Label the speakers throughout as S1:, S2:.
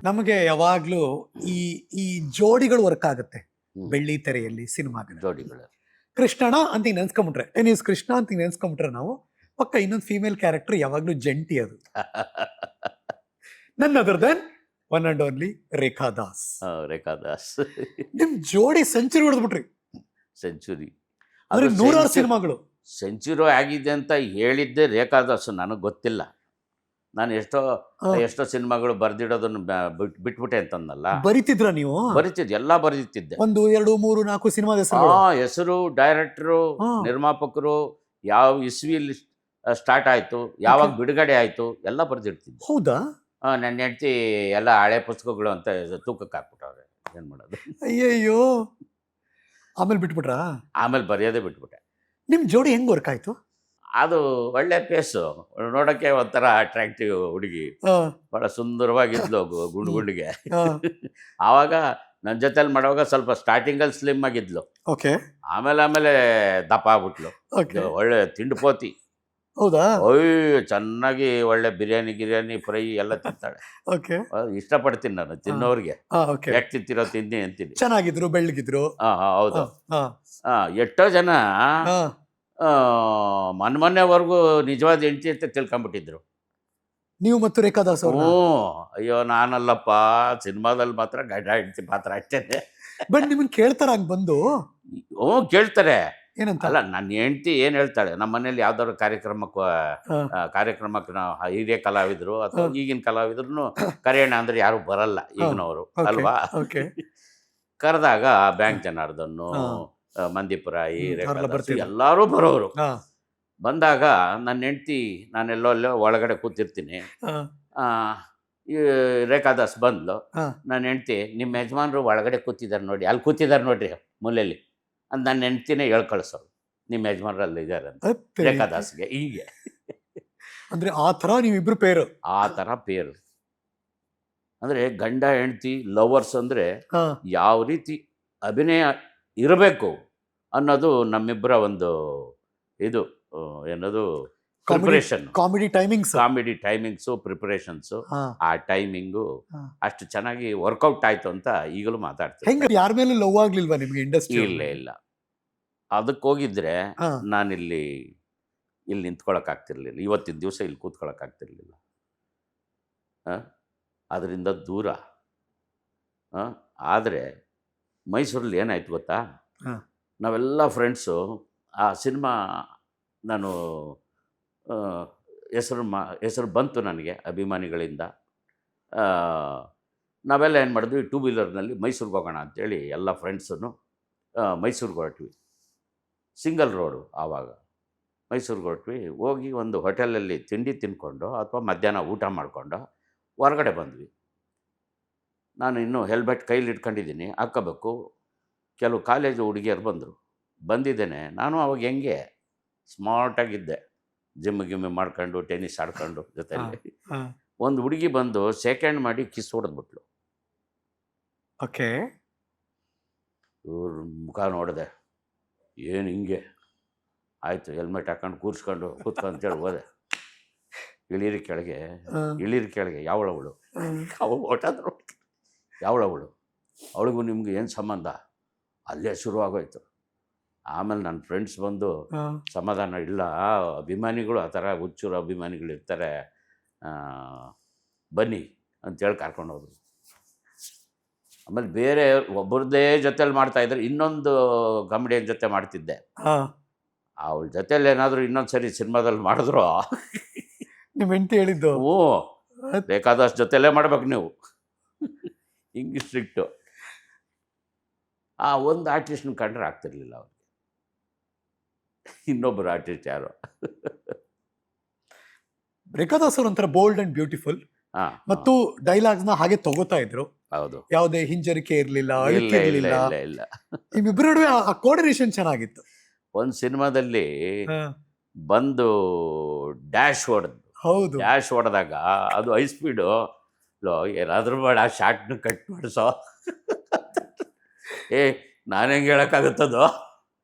S1: ನಮಗೆ ಯಾವಾಗ್ಲೂ ಈ ಈ ಜೋಡಿಗಳು ವರ್ಕ್ ಆಗುತ್ತೆ
S2: ಹ್ಮ್.
S1: ಬೆಳ್ಳಿ ತೆರೆಯಲ್ಲಿ ಸಿನಿಮಾಗಳು.
S2: ಜೋಡಿಗಳು.
S1: ಕೃಷ್ಣಣ್ಣ ಅಂತ ಹಿಂಗ್ ನೆನ್ಸ್ಕೊಂಬಿಟ್ರೆ ಟೆನಿಸ್ ಕೃಷ್ಣ ಅಂತ ಹಿಂಗ್ ನೆನ್ಸ್ಕೊಂಬಿಟ್ರೆ ನಾವು ಪಕ್ಕ ಇನ್ನೊಂದು ಫೀಮೇಲ್ ಕ್ಯಾರೆಕ್ಟರ್ ಯಾವಾಗ್ಲೂ ಜಂಟಿ ಅದು. None other than one and only Rekha Das.
S2: Rekha Das
S1: ನಿಮ್ ಜೋಡಿ ಸೆಂಚುರಿ ಹೊಡೆದ್ಬಿಟ್ರಿ.
S2: ಸೆಂಚುರಿ.
S1: ಅಂದ್ರೆ 106 ಸಿನಿಮಾಗಳು.
S2: ಸೆಂಚುರಿ ಆಗಿದೆ ಅಂತ ಹೇಳಿದ್ದೆ ರೇಖಾ ದಾಸ್, ನನಗೆ ಗೊತ್ತಿಲ್ಲ. ನಾನು ಎಷ್ಟೋ ಸಿನಿಮಾಗಳು ಬರ್ದಿಡೋದನ್ನು ಬಿಟ್ಬಿಟ್ಟೆ ಅಂತಂದಲ್ಲ.
S1: ಬರಿತಿದ್ರ ನೀವು?
S2: ಬರಿತಿದ್ದೆ, ಎಲ್ಲ ಬರೀತಿದ್ದೆ.
S1: 1, 2, 3, 4 ಸಿನಿಮಾದ ಹೆಸರು.
S2: ಹೆಸರು, ಡೈರೆಕ್ಟರು, ನಿರ್ಮಾಪಕರು, ಯಾವ ಇಸ್ವಿಲಿ ಸ್ಟಾರ್ಟ್ ಆಯ್ತು, ಯಾವಾಗ ಬಿಡುಗಡೆ ಆಯ್ತು, ಎಲ್ಲ ಬರ್ದಿಡ್ತಿದ್ದೆ.
S1: ಹೌದಾ?
S2: ನನ್ನ ಹೆಂಡತಿ ಎಲ್ಲ ಹಳೆ ಪುಸ್ತಕಗಳು ಅಂತ ತೂಕಕ್ಕೆ ಹಾಕ್ಬಿಟ್ಟವ್ರೆ. ಏನು ಮಾಡೋದು?
S1: ಅಯ್ಯಯ್ಯೋ, ಆಮೇಲೆ ಬಿಟ್ಬಿಟ್ರಾ?
S2: ಆಮೇಲೆ ಬರೆಯೋದೇ ಬಿಟ್ಬಿಟ್ಟೆ.
S1: ನಿಮ್ ಜೋಡಿ ಹೆಂಗ್ ವರ್ಕ್ ಆಯ್ತು?
S2: ಅದು ಒಳ್ಳೆ ಪೇಸು, ನೋಡೋಕ್ಕೆ ಒಂಥರ ಅಟ್ರಾಕ್ಟಿವ್ ಹುಡುಗಿ, ಭಾಳ ಸುಂದರವಾಗಿದ್ಲು ಗುಂಡಿಗೆ. ಆವಾಗ ನನ್ನ ಜೊತೆಲಿ ಮಾಡುವಾಗ ಸ್ವಲ್ಪ ಸ್ಟಾರ್ಟಿಂಗಲ್ಲಿ ಸ್ಲಿಮ್ ಆಗಿದ್ಲು.
S1: ಓಕೆ.
S2: ಆಮೇಲೆ ದಪ್ಪ ಆಗ್ಬಿಟ್ಲು. ಒಳ್ಳೆ ತಿಂಡುಪೋತಿ.
S1: ಹೌದಾ?
S2: ಅಯ್ಯೋ, ಚೆನ್ನಾಗಿ ಒಳ್ಳೆ ಗಿರಿಯಾನಿ ಫ್ರೈ ಎಲ್ಲ ತಿಂತಾಳೆ.
S1: ಓಕೆ.
S2: ಇಷ್ಟಪಡ್ತೀನಿ ನಾನು ತಿನ್ನೋರಿಗೆ. ಯಾಕೆ ತಿಂತಿರೋ ತಿಂದಿ ಅಂತೀನಿ.
S1: ಚೆನ್ನಾಗಿದ್ರು, ಬೆಳ್ಳಗಿದ್ರು.
S2: ಹೌದು. ಎಷ್ಟೋ ಜನ ಮೊನ್ನೆವರೆಗೂ ನಿಜವಾದ ಹೆಂಡತಿ ಅಂತ ತಿಳ್ಕೊಂಬಿಟ್ಟಿದ್ರು.
S1: ನೀವು ಮತ್ತು ರೇಖಾ ದಾಸ್ ಅವರು?
S2: ಅಯ್ಯೋ, ನಾನಲ್ಲಪ್ಪ, ಸಿನಿಮಾದಲ್ಲಿ ಮಾತ್ರ ಗಂಡ ಹೆಂಡತಿ ಪಾತ್ರ ಅಷ್ಟೇನೆ.
S1: ಬಟ್ ನಿಮ್ಮನ್ನ ಕೇಳ್ತಾರ ಹಂಗ್ ಬಂದು?
S2: ಕೇಳ್ತಾರೆ.
S1: ಏನಂತ?
S2: ಅಲ್ಲ, ನನ್ನ ಹೆಂಡತಿ ಏನು ಹೇಳ್ತಾಳೆ, ನಮ್ಮ ಮನೇಲಿ ಯಾವ್ದಾದ್ರು ಕಾರ್ಯಕ್ರಮಕ್ಕೆ ನಾವು ಹಿರಿಯ ಕಲಾವಿದರು ಅಥವಾ ಈಗಿನ ಕಲಾವಿದ್ರು ಕರೆಯೋಣ ಅಂದ್ರೆ ಯಾರು ಬರಲ್ಲ ಈಗಿನವರು ಅಲ್ವಾ. ಕರೆದಾಗ ಬ್ಯಾಂಕ್ ಜನಾರ್ದನ್ನು, ಮಂದಿಪುರಾಯಿ, ಎಲ್ಲರೂ ಬರೋರು. ಬಂದಾಗ ನನ್ನ ಹೆಂಡತಿ, ನಾನೆಲ್ಲೋ ಒಳಗಡೆ ಕೂತಿರ್ತೀನಿ, ಈ ರೇಖಾದಾಸ್ ಬಂದ್ಲು. ನನ್ನ ಹೆಂಡತಿ, ನಿಮ್ಮ ಯಜಮಾನ್ರು ಒಳಗಡೆ ಕೂತಿದ್ದಾರೆ ನೋಡಿ, ಅಲ್ಲಿ ಕೂತಿದ್ದಾರೆ ನೋಡ್ರಿ ಮೂಲೆಯಲ್ಲಿ ಅಂತ ನನ್ನ ಹೆಂಡ್ತಿನೇ ಹೇಳ್ಕಳಿಸೋರು. ನಿಮ್ಮ ಯಜಮಾನ್ರಲ್ಲಿ ಇದ್ದಾರೆ ಅಂತ ರೇಖಾದಾಸ್ಗೆ. ಹೀಗೆ
S1: ಅಂದ್ರೆ ಆ ಥರ ನೀವಿಬ್ರು ಪೇರು? ಆ
S2: ಥರ ಪೇರು. ಅಂದರೆ ಗಂಡ ಹೆಂಡ್ತಿ ಲವರ್ಸ್ ಅಂದರೆ ಯಾವ ರೀತಿ ಅಭಿನಯ ಇರಬೇಕು ಅನ್ನೋದು ನಮ್ಮಿಬ್ಬರ ಒಂದು ಇದು ಏನದು ಪ್ರಿಪರೇಷನ್.
S1: ಕಾಮಿಡಿ
S2: ಟೈಮಿಂಗ್ಸು, ಪ್ರಿಪರೇಷನ್ಸು, ಆ ಟೈಮಿಂಗು ಅಷ್ಟು ಚೆನ್ನಾಗಿ ವರ್ಕೌಟ್ ಆಯ್ತು ಅಂತ ಈಗಲೂ ಮಾತಾಡ್ತೀನಿ.
S1: ಯಾರ ಮೇಲೆ ಲವ್ ಆಗ್ಲಿಲ್ವಾ ನಿಮ್ಗೆ ಇಂಡಸ್ಟ್ರಿ?
S2: ಇಲ್ಲ. ಅದಕ್ಕೆ ಹೋಗಿದ್ರೆ ನಾನಿಲ್ಲಿ ನಿಂತ್ಕೊಳ್ಳೋಕ್ಕಾಗ್ತಿರ್ಲಿಲ್ಲ. ಇವತ್ತಿನ ದಿವಸ ಇಲ್ಲಿ ಕೂತ್ಕೊಳ್ಳೋಕ್ಕಾಗ್ತಿರ್ಲಿಲ್ಲ. ಅದರಿಂದ ದೂರ. ಆದರೆ ಮೈಸೂರಲ್ಲಿ ಏನಾಯ್ತು ಗೊತ್ತಾ, ನಾವೆಲ್ಲ ಫ್ರೆಂಡ್ಸು ಆ ಸಿನಿಮಾ, ನಾನು ಹೆಸರು ಬಂತು ನನಗೆ ಅಭಿಮಾನಿಗಳಿಂದ. ನಾವೆಲ್ಲ ಏನು ಮಾಡಿದ್ವಿ, 2 ವೀಲರ್ನಲ್ಲಿ ಮೈಸೂರಿಗೆ ಹೋಗೋಣ ಅಂಥೇಳಿ ಎಲ್ಲ ಫ್ರೆಂಡ್ಸನ್ನು ಮೈಸೂರಿಗೆ ಹೊರಟ್ವಿ. ಸಿಂಗಲ್ ರೋಡು ಆವಾಗ. ಮೈಸೂರಿಗೆ ಹೊರಟ್ವಿ. ಹೋಗಿ ಒಂದು ಹೋಟೆಲಲ್ಲಿ ತಿಂಡಿ ತಿಂದ್ಕೊಂಡು ಅಥವಾ ಮಧ್ಯಾಹ್ನ ಊಟ ಮಾಡಿಕೊಂಡು ಹೊರಗಡೆ ಬಂದ್ವಿ. ನಾನು ಇನ್ನೂ ಹೆಲ್ಮೆಟ್ ಕೈಲಿ ಇಟ್ಕೊಂಡಿದ್ದೀನಿ, ಹಾಕ್ಕೋಬೇಕು. ಕೆಲವು ಕಾಲೇಜು ಹುಡುಗಿಯರು ಬಂದಿದ್ದೇನೆ. ನಾನು ಅವಾಗ ಹೆಂಗೆ ಸ್ಮಾರ್ಟಾಗಿದ್ದೆ, ಜಿಮ್ಮು ಮಾಡ್ಕೊಂಡು ಟೆನ್ನಿಸ್ ಆಡ್ಕೊಂಡು ಜೊತೆಯಲ್ಲಿ. ಒಂದು ಹುಡುಗಿ ಬಂದು ಸೆಕೆಂಡ್ ಮಾಡಿ ಕಿಸ್ ಹೊಡೆದ್ಬಿಟ್ಲು.
S1: ಓಕೆ.
S2: ಇವ್ರ ಮುಖ ನೋಡಿದೆ, ಏನು ಹಿಂಗೆ ಆಯಿತು, ಹೆಲ್ಮೆಟ್ ಹಾಕೊಂಡು ಕೂತ್ಕೊಂತೇಳಿ ಹೋದೆ. ಇಳಿರಿ ಕೆಳಗೆ ಯಾವಳವಳು ಹೊಟ್ಟದ್ರು. ಯಾವಳವಳು, ಅವಳಿಗೂ ನಿಮ್ಗೆ ಏನು ಸಂಬಂಧ? ಅಲ್ಲೇ ಶುರುವಾಗೋಯ್ತು. ಆಮೇಲೆ ನನ್ನ ಫ್ರೆಂಡ್ಸ್ ಬಂದು, ಸಮಾಧಾನ ಇಲ್ಲ, ಅಭಿಮಾನಿಗಳು ಆ ಥರ ಹುಚ್ಚೂರು ಅಭಿಮಾನಿಗಳು ಇರ್ತಾರೆ, ಬನ್ನಿ ಅಂತೇಳಿ ಕರ್ಕೊಂಡೋದ್ರು. ಆಮೇಲೆ ಬೇರೆ ಒಬ್ಬರದ್ದೇ ಜೊತೆಲಿ ಮಾಡ್ತಾಯಿದ್ರೆ, ಇನ್ನೊಂದು ಕಾಮಿಡಿಯನ್ ಜೊತೆ ಮಾಡ್ತಿದ್ದೆ. ಅವಳ ಜೊತೆಲಿ ಏನಾದರೂ ಇನ್ನೊಂದು ಸರಿ ಸಿನಿಮಾದಲ್ಲಿ ಮಾಡಿದ್ರು,
S1: ನಿಮ್ಮ ಹೆಂಡತಿ ಹೇಳಿದ್ದು,
S2: ಬೇಕಾದಷ್ಟು ಜೊತೆಲೇ ಮಾಡ್ಬೇಕು ನೀವು, ಹಿಂಗೆ ಸ್ಟ್ರಿಕ್ಟು. ಒಂದು ಆರ್ಟಿಸ್ಟ್ನ ಕಂಡ್ರೆ ಆಗ್ತಿರ್ಲಿಲ್ಲ ಅವ್ರಿಗೆ. ಇನ್ನೊಬ್ಬರು ಆರ್ಟಿಸ್ಟ್ ಯಾರು?
S1: ರೇಖಾ ದಾಸ್ ಅವರು ಒಂಥರ ಬೋಲ್ಡ್ ಅಂಡ್ ಬ್ಯೂಟಿಫುಲ್, ಮತ್ತು ಡೈಲಾಗ್ಸ್ನ ಹಾಗೆ ತಗೋತಾ ಇದ್ರು.
S2: ಹೌದು.
S1: ಯಾವುದೇ ಹಿಂಜರಿಕೆ ಇರಲಿಲ್ಲ,
S2: ಇಲ್ಲ.
S1: ನಿಮ್ಮಿಬ್ಬರ ನಡುವೆ ಆ ಕೋಆರ್ಡಿನೇಷನ್ ಚೆನ್ನಾಗಿತ್ತು.
S2: ಒಂದು ಸಿನಿಮಾದಲ್ಲಿ ಬಂದು ಡ್ಯಾಶ್ ಹೊಡೆದಾಗ ಅದು ಹೈ ಸ್ಪೀಡು, ಏನಾದರೂ ಬೇಡ ಶಾರ್ಟ್ನ ಕಟ್ ಮಾಡಿಸೋ. ನಾನು ಹೆಂಗೆ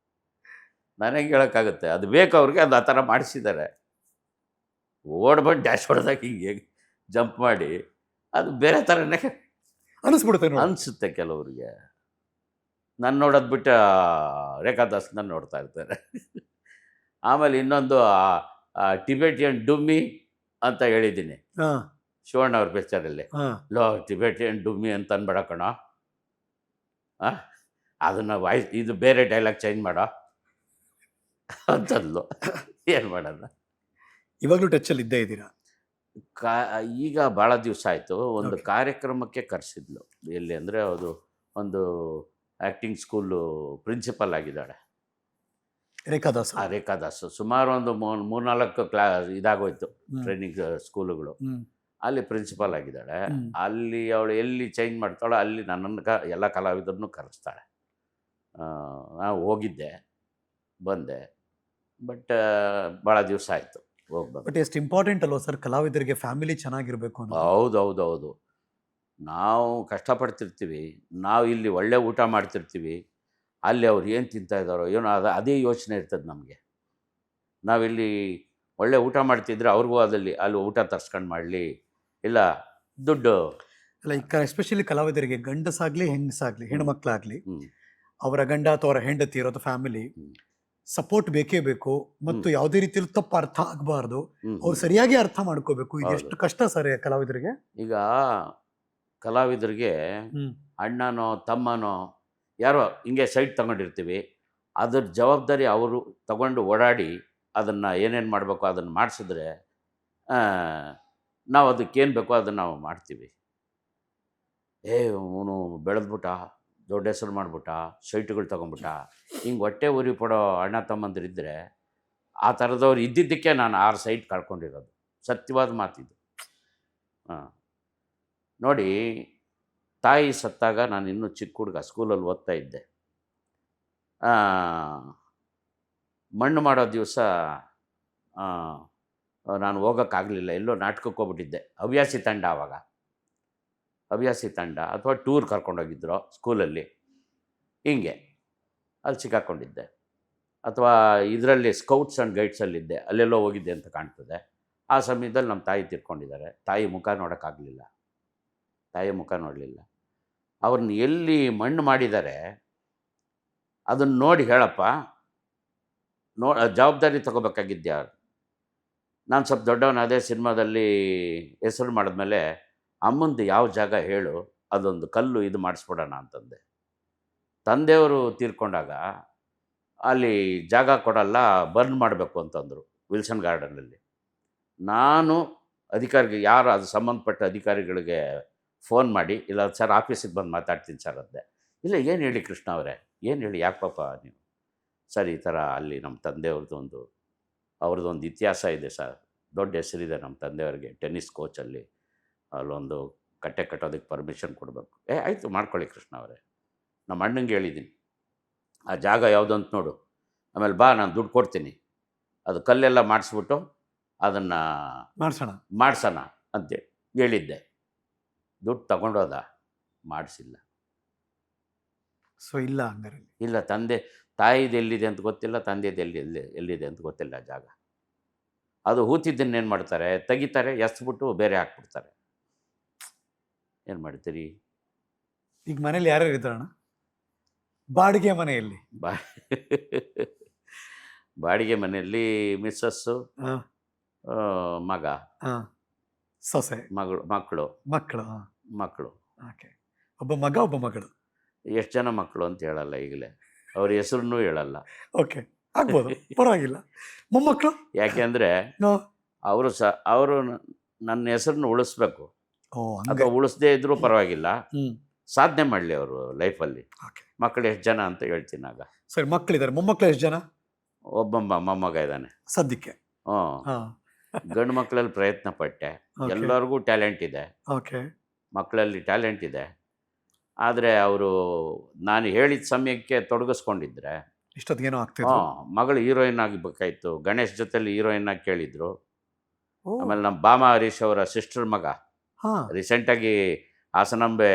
S2: ಹೇಳೋಕ್ಕಾಗುತ್ತೆ, ಅದು ಬೇಕು ಅವ್ರಿಗೆ, ಅದು ಆ ಥರ ಮಾಡಿಸಿದ್ದಾರೆ. ಓಡ್ಬಂದು ಡ್ಯಾಶ್ ಹೊಡೆದಾಗ ಹಿಂಗೆ ಜಂಪ್ ಮಾಡಿ ಅದು ಬೇರೆ ಥರನೇ
S1: ಅನಿಸ್ಬಿಡುತ್ತೆ ನೋಡಿ.
S2: ಅನಿಸುತ್ತೆ ಕೆಲವ್ರಿಗೆ. ನಾನು ನೋಡೋದು ಬಿಟ್ಟು ರೇಖಾದಾಸ್ನ ನೋಡ್ತಾ ಇರ್ತಾರೆ. ಆಮೇಲೆ ಇನ್ನೊಂದು ಟಿಬೆಟಿಯನ್ ಡುಮ್ಮಿ ಅಂತ ಹೇಳಿದ್ದೀನಿ
S1: ಹಾ
S2: ಶಿವಣ್ಣ ಅವ್ರ ಪಿಕ್ಚರಲ್ಲಿ.
S1: ಹಾ
S2: ಲೋ ಟಿಬೆಟಿಯನ್ ಡುಮ್ಮಿ ಅಂತ ಅನ್ಬೇಡ ಕಣ, ಅದನ್ನು ವಾಯ್ಸ್ ಇದು ಬೇರೆ ಡೈಲಾಗ್ ಚೇಂಜ್ ಮಾಡೋ ಅಂತಂದ್ಲು. ಏನು ಮಾಡೋಣ.
S1: ಇವಾಗಲೂ ಟಚಲ್ಲಿ ಇದ್ದೇ ಇದ್ದೀರಾ?
S2: ಕಾ ಈಗ ಭಾಳ ದಿವಸ ಆಯಿತು. ಒಂದು
S1: Okay.
S2: ಕಾರ್ಯಕ್ರಮಕ್ಕೆ ಕರೆಸಿದ್ಲು. ಎಲ್ಲಿ ಅಂದರೆ ಅದು ಒಂದು ಆ್ಯಕ್ಟಿಂಗ್ ಸ್ಕೂಲು ಪ್ರಿನ್ಸಿಪಲ್ ಆಗಿದ್ದಾಳೆ
S1: ರೇಖಾದಾಸ್
S2: ಆ ರೇಖಾದಾಸು. ಸುಮಾರು ಒಂದು 3-4 ಇದಾಗೋಯ್ತು ಟ್ರೈನಿಂಗ್ ಸ್ಕೂಲುಗಳು. ಅಲ್ಲಿ ಪ್ರಿನ್ಸಿಪಾಲ್ ಆಗಿದ್ದಾಳೆ. ಅಲ್ಲಿ ಅವಳು ಎಲ್ಲಿ ಚೇಂಜ್ ಮಾಡ್ತಾಳೋ ಅಲ್ಲಿ ನನ್ನನ್ನು ಎಲ್ಲ ಕಲಾವಿದರನ್ನು ಕರೆಸ್ತಾಳೆ. ನಾವು ಹೋಗಿದ್ದೆ, ಬಂದೆ, ಬಟ್ ಭಾಳ ದಿವಸ ಆಯಿತು ಹೋಗಿ ಬಂದು.
S1: ಬಟ್ ಎಷ್ಟು ಇಂಪಾರ್ಟೆಂಟ್ ಅಲ್ವಾ ಸರ್ ಕಲಾವಿದರಿಗೆ ಫ್ಯಾಮಿಲಿ ಚೆನ್ನಾಗಿರ್ಬೇಕು ಅನ್ನೋದು?
S2: ಹೌದು ಹೌದು ಹೌದು. ನಾವು ಕಷ್ಟಪಡ್ತಿರ್ತೀವಿ, ನಾವು ಇಲ್ಲಿ ಒಳ್ಳೆ ಊಟ ಮಾಡ್ತಿರ್ತೀವಿ, ಅಲ್ಲಿ ಅವ್ರು ಏನು ತಿಂತಾಯಿದ್ದಾರೋ ಏನೋ ಅದೇ ಯೋಚನೆ ಇರ್ತದೆ ನಮಗೆ. ನಾವಿಲ್ಲಿ ಒಳ್ಳೆ ಊಟ ಮಾಡ್ತಿದ್ರೆ ಅವ್ರಿಗೂ ಅಲ್ಲಿ ಊಟ ತರ್ಸ್ಕೊಂಡು ಮಾಡಲಿ, ಇಲ್ಲ ದುಡ್ಡು.
S1: ಅಲ್ಲ, ಈಗ ಎಸ್ಪೆಷಲಿ ಕಲಾವಿದರಿಗೆ ಗಂಡಸಾಗ್ಲಿ ಹೆಂಗಸಾಗ್ಲಿ ಹೆಣ್ಮಕ್ಳಾಗ್ಲಿ
S2: ಹ್ಞೂ
S1: ಅವರ ಗಂಡ ಅಥವಾ ಅವರ ಹೆಂಡತಿ ಇರೋದು ಫ್ಯಾಮಿಲಿ
S2: ಹ್ಮ್.
S1: ಸಪೋರ್ಟ್ ಬೇಕೇ ಬೇಕು. ಮತ್ತು ಯಾವುದೇ ರೀತಿಯಲ್ಲಿ ತಪ್ಪು ಅರ್ಥ ಆಗಬಾರ್ದು,
S2: ಹ್ಞೂ
S1: ಅವ್ರು ಸರಿಯಾಗಿ ಅರ್ಥ ಮಾಡ್ಕೋಬೇಕು. ಇದು
S2: ಹೌದು.
S1: ಎಷ್ಟು ಕಷ್ಟ ಸರ್ ಕಲಾವಿದರಿಗೆ.
S2: ಈಗ ಕಲಾವಿದರಿಗೆ
S1: ಹ್ಮ್
S2: ಅಣ್ಣನೋ ತಮ್ಮನೋ ಯಾರೋ ಹಿಂಗೆ ಸೈಟ್ ತಗೊಂಡಿರ್ತೀವಿ, ಅದ್ರ ಜವಾಬ್ದಾರಿ ಅವರು ತಗೊಂಡು ಓಡಾಡಿ ಅದನ್ನು ಏನೇನು ಮಾಡಬೇಕು ಅದನ್ನು ಮಾಡಿಸಿದ್ರೆ ನಾವು ಅದಕ್ಕೇನು ಬೇಕೋ ಅದನ್ನು ನಾವು ಮಾಡ್ತೀವಿ. ಅವನು ಬೆಳೆದ್ಬಿಟ್ಟ, ದೊಡ್ಡ ಹೆಸರು ಮಾಡಿಬಿಟ್ಟ, ಸೈಟ್ಗಳು ತೊಗೊಂಬಿಟ್ಟ, ಹಿಂಗೆ ಹೊಟ್ಟೆ ಉರಿ ಪಡೋ ಅಣ್ಣ ತಮ್ಮಂದಿರಿದ್ದರೆ ಆ ಥರದವ್ರು ಇದ್ದಿದ್ದಕ್ಕೆ ನಾನು 6 ಸೈಟ್ ಕಳ್ಕೊಂಡಿರೋದು. ಸತ್ಯವಾದ ಮಾತಿದು. ಹಾಂ, ನೋಡಿ, ತಾಯಿ ಸತ್ತಾಗ ನಾನು ಇನ್ನೂ ಚಿಕ್ಕ ಹುಡುಗ, ಸ್ಕೂಲಲ್ಲಿ ಓದ್ತಾ ಇದ್ದೆ. ಮಣ್ಣು ಮಾಡೋ ದಿವಸ ನಾನು ಹೋಗೋಕ್ಕಾಗಲಿಲ್ಲ, ಎಲ್ಲೋ ನಾಟಕಕ್ಕೆ ಹೋಗ್ಬಿಟ್ಟಿದ್ದೆ. ಹವ್ಯಾಸಿ ತಂಡ, ಆವಾಗ ಹವ್ಯಾಸಿ ತಂಡ ಅಥವಾ ಟೂರ್ ಕರ್ಕೊಂಡೋಗಿದ್ರು ಸ್ಕೂಲಲ್ಲಿ, ಹಿಂಗೆ ಅಲ್ಲಿ ಸಿಕ್ಕಾಕ್ಕೊಂಡಿದ್ದೆ. ಅಥವಾ ಇದರಲ್ಲಿ ಸ್ಕೌಟ್ಸ್ ಆ್ಯಂಡ್ ಗೈಡ್ಸಲ್ಲಿದ್ದೆ, ಅಲ್ಲೆಲ್ಲೋ ಹೋಗಿದ್ದೆ ಅಂತ ಕಾಣ್ತದೆ. ಆ ಸಮಯದಲ್ಲಿ ನಮ್ಮ ತಾಯಿ ತೀರ್ಕೊಂಡಿದ್ದಾರೆ. ತಾಯಿ ಮುಖ ನೋಡೋಕ್ಕಾಗಲಿಲ್ಲ, ತಾಯಿ ಮುಖ ನೋಡಲಿಲ್ಲ. ಅವ್ರನ್ನ ಎಲ್ಲಿ ಮಣ್ಣು ಮಾಡಿದ್ದಾರೆ ಅದನ್ನು ನೋಡಿ ಹೇಳಪ್ಪ, ಜವಾಬ್ದಾರಿ ತಗೋಬೇಕಾಗಿದ್ದೆ. ಅವ್ರು ನಾನು ಸ್ವಲ್ಪ ದೊಡ್ಡವನಾದೆ, ಸಿನಿಮಾದಲ್ಲಿ ಹೆಸರು ಮಾಡಿದ್ಮೇಲೆ ಅಮ್ಮಂದು ಯಾವ ಜಾಗ ಹೇಳು, ಅದೊಂದು ಕಲ್ಲು ಇದು ಮಾಡಿಸ್ಬಿಡೋಣ ಅಂತಂದೆ. ತಂದೆಯವರು ತೀರ್ಕೊಂಡಾಗ ಅಲ್ಲಿ ಜಾಗ ಕೊಡಲ್ಲ, ಬರ್ನ್ ಮಾಡಬೇಕು ಅಂತಂದರು ವಿಲ್ಸನ್ ಗಾರ್ಡನಲ್ಲಿ. ನಾನು ಅಧಿಕಾರಿಗೆ, ಯಾರು ಅದು ಸಂಬಂಧಪಟ್ಟ ಅಧಿಕಾರಿಗಳಿಗೆ ಫೋನ್ ಮಾಡಿ, ಇಲ್ಲ ಸರ್ ಆಫೀಸಿಗೆ ಬಂದು ಮಾತಾಡ್ತೀನಿ ಸರ್ ಅಂದೆ. ಇಲ್ಲ, ಏನು ಹೇಳಿ ಕೃಷ್ಣ ಅವರೇ, ಏನು ಹೇಳಿ, ಯಾಕೆ ಪಾಪ ನೀವು? ಸರ್, ಈ ಥರ ಅಲ್ಲಿ ನಮ್ಮ ತಂದೆಯವ್ರದ್ದೊಂದು ಅವ್ರದ್ದೊಂದು ಇತಿಹಾಸ ಇದೆ ಸರ್, ದೊಡ್ಡ ಹೆಸರಿದೆ ನಮ್ಮ ತಂದೆಯವ್ರಿಗೆ, ಟೆನ್ನಿಸ್ ಕೋಚಲ್ಲಿ, ಅಲ್ಲೊಂದು ಕಟ್ಟೆ ಕಟ್ಟೋದಕ್ಕೆ ಪರ್ಮಿಷನ್ ಕೊಡಬೇಕು. ಆಯಿತು, ಮಾಡ್ಕೊಳ್ಳಿ ಕೃಷ್ಣ ಅವರೇ, ನಮ್ಮ ಅಣ್ಣಂಗೆ ಹೇಳಿದ್ದೀನಿ, ಆ ಜಾಗ ಯಾವುದು ಅಂತ ನೋಡು, ಆಮೇಲೆ ಬಾ, ನಾನು ದುಡ್ಡು ಕೊಡ್ತೀನಿ, ಅದು ಕಲ್ಲೆಲ್ಲ ಮಾಡಿಸ್ಬಿಟ್ಟು ಅದನ್ನು ಮಾಡಿಸೋಣ ಅಂತೇಳಿ ಹೇಳಿದ್ದೆ. ದುಡ್ಡು ತಗೊಂಡೋದ, ಮಾಡಿಸಿಲ್ಲ.
S1: ಸೊ ಇಲ್ಲ ಹಂಗಾರೆ
S2: ಇಲ್ಲ, ತಾಯಿದು ಎಲ್ಲಿದೆ ಅಂತ ಗೊತ್ತಿಲ್ಲ, ತಂದೆದು ಎಲ್ಲಿದೆ ಅಂತ ಗೊತ್ತಿಲ್ಲ ಜಾಗ. ಅದು ಹೂತಿದ್ದನ್ನೇನು ಮಾಡ್ತಾರೆ, ತೆಗಿತಾರೆ, ಎಸ್ಬಿಟ್ಟು ಬೇರೆ ಹಾಕ್ಬಿಡ್ತಾರೆ. ಏನು ಮಾಡ್ತೀರಿ?
S1: ಈಗ ಮನೇಲಿ ಯಾರ್ಯಾರು ಇದ್ದಾರಣ್ಣ? ಬಾಡಿಗೆ ಮನೆಯಲ್ಲಿ
S2: ಬಾಡಿಗೆ ಮನೆಯಲ್ಲಿ ಮಿಸ್ಸಸ್ಸು, ಮಗ,
S1: ಸೊಸೆ,
S2: ಮಕ್ಕಳು.
S1: ಓಕೆ. ಒಬ್ಬ ಮಗ, ಒಬ್ಬ ಮಗಳು.
S2: ಎಷ್ಟು ಜನ ಮಕ್ಕಳು ಅಂತ ಹೇಳಲ್ಲ ಈಗಲೇ, ಅವ್ರ ಹೆಸರನ್ನೂ ಹೇಳಲ್ಲ.
S1: ಓಕೆ, ಆಗ್ಬೋದು, ಪರವಾಗಿಲ್ಲ. ಮೊಮ್ಮಕ್ಕಳು?
S2: ಯಾಕೆಂದರೆ ಅವರು ನನ್ನ ಹೆಸರನ್ನು ಉಳಿಸ್ಬೇಕು, ಅಥವಾ ಉಳಿಸದೇ ಇದ್ರೂ ಪರವಾಗಿಲ್ಲ, ಸಾಧನೆ ಮಾಡಲಿ ಅವರು ಲೈಫಲ್ಲಿ. ಮಕ್ಕಳು ಎಷ್ಟು ಜನ ಅಂತ ಹೇಳ್ತೀನಿ ಆಗ.
S1: ಸರಿ, ಮಕ್ಕಳಿದ್ದಾರೆ. ಮೊಮ್ಮಕ್ಕಳು ಎಷ್ಟು ಜನ?
S2: ಒಬ್ಬ ಮೊಮ್ಮಗ ಇದ್ದಾನೆ
S1: ಸದ್ಯಕ್ಕೆ.
S2: ಗಂಡು ಮಕ್ಕಳಲ್ಲಿ ಪ್ರಯತ್ನ ಪಟ್ಟೆ, ಎಲ್ಲರಿಗೂ ಟ್ಯಾಲೆಂಟ್ ಇದೆ, ಮಕ್ಕಳಲ್ಲಿ ಟ್ಯಾಲೆಂಟ್ ಇದೆ. ಆದರೆ ಅವರು ನಾನು ಹೇಳಿದ ಸಮಯಕ್ಕೆ ತೊಡಗಿಸ್ಕೊಂಡಿದ್ರೆ
S1: ಇಷ್ಟೊತ್ತಿಗೇನೋ ಆಗ್ತಿತ್ತು.
S2: ಮಗಳು ಹೀರೋಯಿನ್ ಆಗಬೇಕಾಯ್ತು. ಗಣೇಶ್ ಜೊತೆಲಿ ಹೀರೋಯಿನ್ ಆಗಿ ಕೇಳಿದ್ರು. ಆಮೇಲೆ ನಮ್ಮ ಬಾಮಾ ಹರೀಶ್ ಅವರ ಸಿಸ್ಟರ್ ಮಗ ರೀಸೆಂಟಾಗಿ ಹಾಸನಾಂಬೆ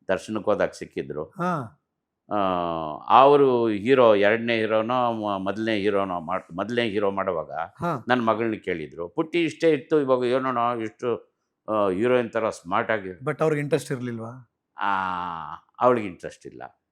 S2: ದರ್ಶನಕ್ಕೆ ಹೋದಾಗ ಸಿಕ್ಕಿದ್ರು. ಅವರು ಹೀರೋ, 2ನೇ ಹೀರೋನೋ ಮೊದಲನೇ ಹೀರೋ ಮಾಡುವಾಗ ನನ್ನ ಮಗಳನ್ನ ಕೇಳಿದ್ರು, ಪುಟ್ಟಿ ಇಷ್ಟೇ ಇತ್ತು, ಇವಾಗ ಏನೋ ಇಷ್ಟು ಹೀರೋಯಿನ್ ಥರ ಸ್ಮಾರ್ಟ್ ಆಗಿ.
S1: ಬಟ್ ಅವ್ರಿಗೆ ಇಂಟ್ರೆಸ್ಟ್ ಇರಲಿಲ್ವಾ?
S2: ಅವಳಿಗೆ ಇಂಟ್ರೆಸ್ಟ್ ಇಲ್ಲ.